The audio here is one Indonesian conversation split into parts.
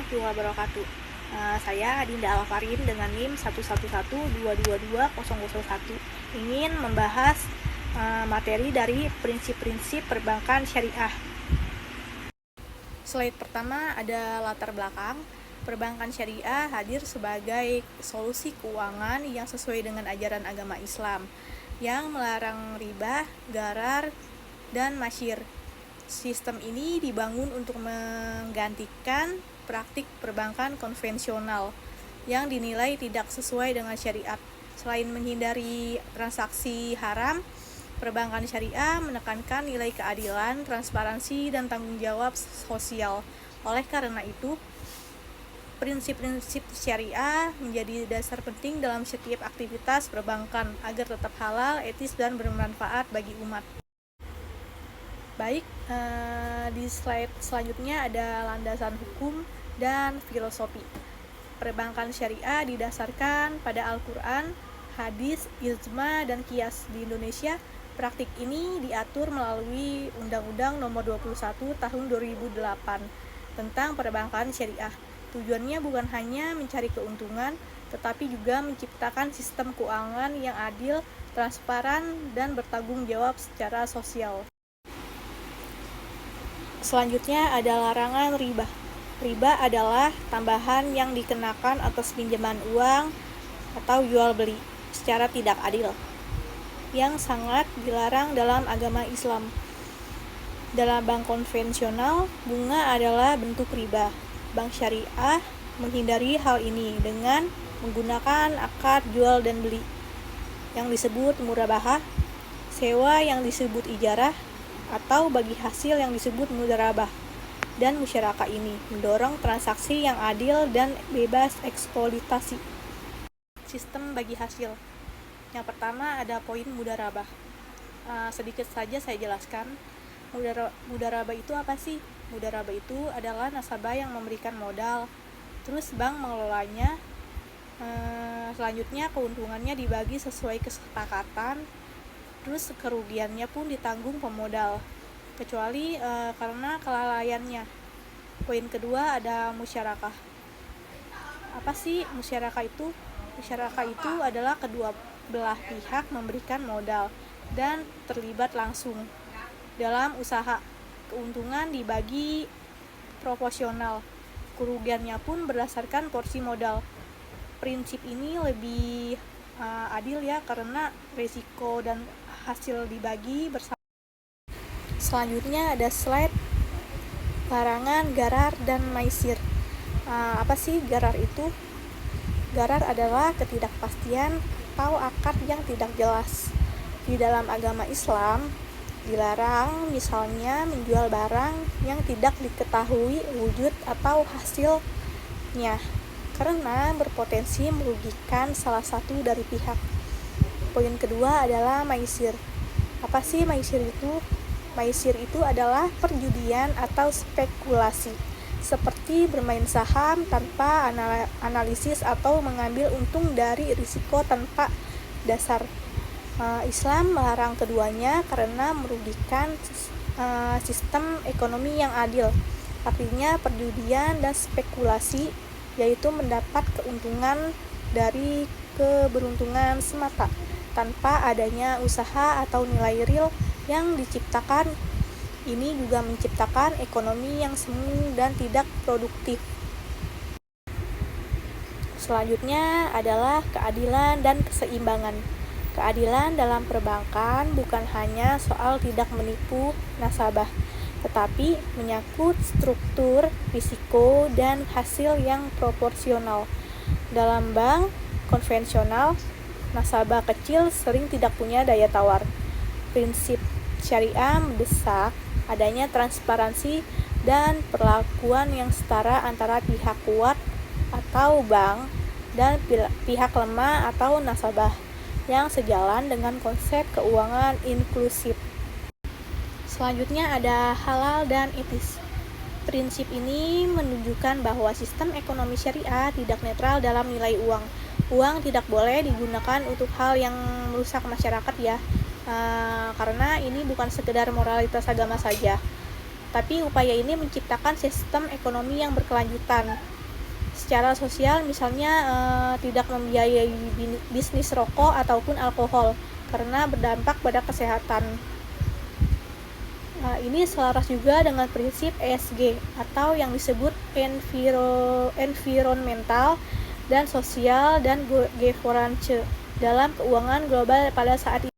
warahmatullahi wabarakatuh. Saya Adinda Alfarin dengan NIM 11122220001 ingin membahas materi dari prinsip-prinsip perbankan syariah. Slide pertama ada latar belakang. Perbankan syariah hadir sebagai solusi keuangan yang sesuai dengan ajaran agama Islam yang melarang riba, gharar, dan masyir. Sistem ini dibangun untuk menggantikan praktik perbankan konvensional yang dinilai tidak sesuai dengan syariat. Selain menghindari transaksi haram, perbankan syariah menekankan nilai keadilan, transparansi, dan tanggung jawab sosial. Oleh karena itu, prinsip-prinsip syariah menjadi dasar penting dalam setiap aktivitas perbankan agar tetap halal, etis, dan bermanfaat bagi umat. Baik, di slide selanjutnya ada landasan hukum dan filosofi. Perbankan syariah didasarkan pada Al-Quran, hadis, ijma, dan qiyas. Di Indonesia, praktik ini diatur melalui Undang-Undang Nomor 21 Tahun 2008 tentang perbankan syariah. Tujuannya bukan hanya mencari keuntungan, tetapi juga menciptakan sistem keuangan yang adil, transparan, dan bertanggung jawab secara sosial. Selanjutnya ada larangan riba. Riba adalah tambahan yang dikenakan atas pinjaman uang atau jual beli secara tidak adil, yang sangat dilarang dalam agama Islam. Dalam bank konvensional, bunga adalah bentuk riba. Bank syariah menghindari hal ini dengan menggunakan akad jual dan beli yang disebut murabahah, sewa yang disebut ijarah, atau bagi hasil yang disebut mudharabah. Dan musyarakah ini mendorong transaksi yang adil dan bebas eksploitasi. Sistem bagi hasil. Yang pertama ada poin mudharabah. Sedikit saja saya jelaskan. Mudharabah itu apa sih? Mudharabah itu adalah nasabah yang memberikan modal, terus bank mengelolanya. Selanjutnya keuntungannya dibagi sesuai kesepakatan, terus kerugiannya pun ditanggung pemodal, kecuali karena kelalaiannya. Poin kedua ada musyarakah. Apa sih musyarakah itu? Musyarakah itu adalah kedua belah pihak memberikan modal dan terlibat langsung dalam usaha. Keuntungan dibagi proporsional, kerugiannya pun berdasarkan porsi modal. Prinsip ini lebih adil ya, karena risiko dan hasil dibagi bersama. Selanjutnya ada slide larangan gharar dan maisir. Apa sih gharar itu? Gharar adalah ketidakpastian atau akad yang tidak jelas. Di dalam agama Islam dilarang misalnya menjual barang yang tidak diketahui wujud atau hasilnya karena berpotensi merugikan salah satu dari pihak. Poin kedua adalah maisir. Apa sih maisir itu? Maisir itu adalah perjudian atau spekulasi, seperti bermain saham tanpa analisis atau mengambil untung dari risiko tanpa dasar. Islam melarang keduanya karena merugikan sistem ekonomi yang adil. Artinya perjudian dan spekulasi yaitu mendapat keuntungan dari keberuntungan semata tanpa adanya usaha atau nilai real yang diciptakan. Ini juga menciptakan ekonomi yang semu dan tidak produktif. Selanjutnya adalah keadilan dan keseimbangan. Keadilan dalam perbankan bukan hanya soal tidak menipu nasabah, tetapi menyangkut struktur, risiko, dan hasil yang proporsional. Dalam bank konvensional, nasabah kecil sering tidak punya daya tawar. Prinsip syariah mendesak adanya transparansi dan perlakuan yang setara antara pihak kuat atau bank dan pihak lemah atau nasabah, yang sejalan dengan konsep keuangan inklusif. Selanjutnya ada halal dan etis. Prinsip ini menunjukkan bahwa sistem ekonomi syariah tidak netral dalam nilai uang. Uang tidak boleh digunakan untuk hal yang merusak masyarakat ya, karena ini bukan sekedar moralitas agama saja, tapi upaya ini menciptakan sistem ekonomi yang berkelanjutan secara sosial, misalnya tidak membiayai bisnis rokok ataupun alkohol karena berdampak pada kesehatan. Ini selaras juga dengan prinsip ESG atau yang disebut environmental dan sosial dan governance dalam keuangan global pada saat ini.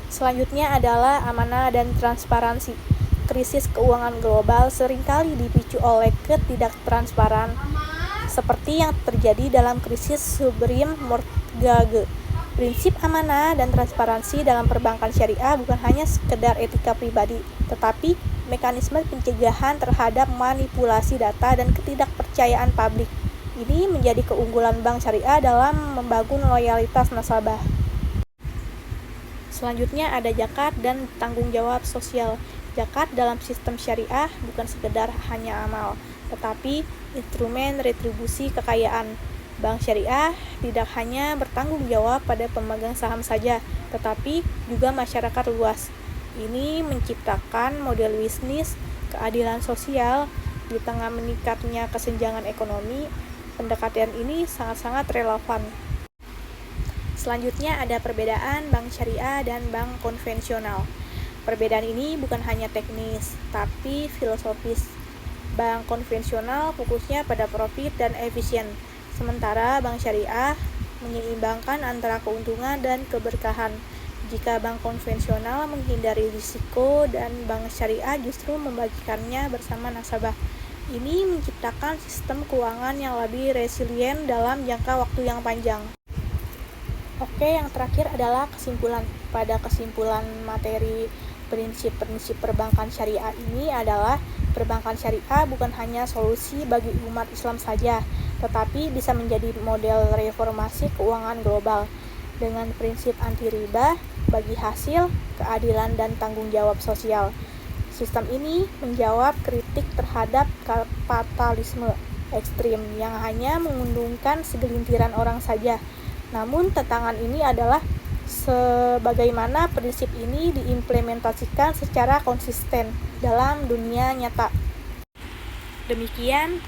Selanjutnya adalah amanah dan transparansi. Krisis keuangan global seringkali dipicu oleh ketidaktransparan seperti yang terjadi dalam krisis subprime mortgage. Prinsip amanah dan transparansi dalam perbankan syariah bukan hanya sekedar etika pribadi, tetapi mekanisme pencegahan terhadap manipulasi data dan ketidakpercayaan publik. Ini menjadi keunggulan bank syariah dalam membangun loyalitas nasabah. Selanjutnya ada zakat dan tanggung jawab sosial. Zakat dalam sistem syariah bukan sekedar hanya amal, tetapi instrumen retribusi kekayaan. Bank syariah tidak hanya bertanggung jawab pada pemegang saham saja, tetapi juga masyarakat luas. Ini menciptakan model bisnis keadilan sosial di tengah meningkatnya kesenjangan ekonomi. Pendekatan ini sangat-sangat relevan. Selanjutnya ada perbedaan bank syariah dan bank konvensional. Perbedaan ini bukan hanya teknis, tapi filosofis. Bank konvensional fokusnya pada profit dan efisien, sementara bank syariah menyeimbangkan antara keuntungan dan keberkahan. Jika bank konvensional menghindari risiko dan bank syariah justru membagikannya bersama nasabah. Ini menciptakan sistem keuangan yang lebih resilient dalam jangka waktu yang panjang. Oke, yang terakhir adalah kesimpulan. Pada kesimpulan materi prinsip-prinsip perbankan syariah ini adalah perbankan syariah bukan hanya solusi bagi umat Islam saja, tetapi bisa menjadi model reformasi keuangan global dengan prinsip anti riba, bagi hasil, keadilan dan tanggung jawab sosial. Sistem ini menjawab kritik terhadap kapitalisme ekstrim yang hanya menguntungkan segelintiran orang saja. Namun tantangan ini adalah sebagaimana prinsip ini diimplementasikan secara konsisten dalam dunia nyata. Demikian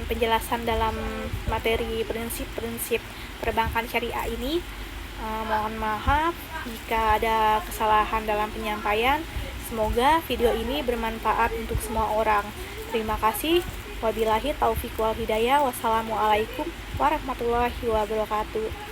penjelasan dalam materi prinsip-prinsip perbankan syariah ini. Mohon maaf jika ada kesalahan dalam penyampaian. Semoga video ini bermanfaat untuk semua orang. Terima kasih. Wabillahi taufiq wal hidayah. Wassalamualaikum warahmatullahi wabarakatuh.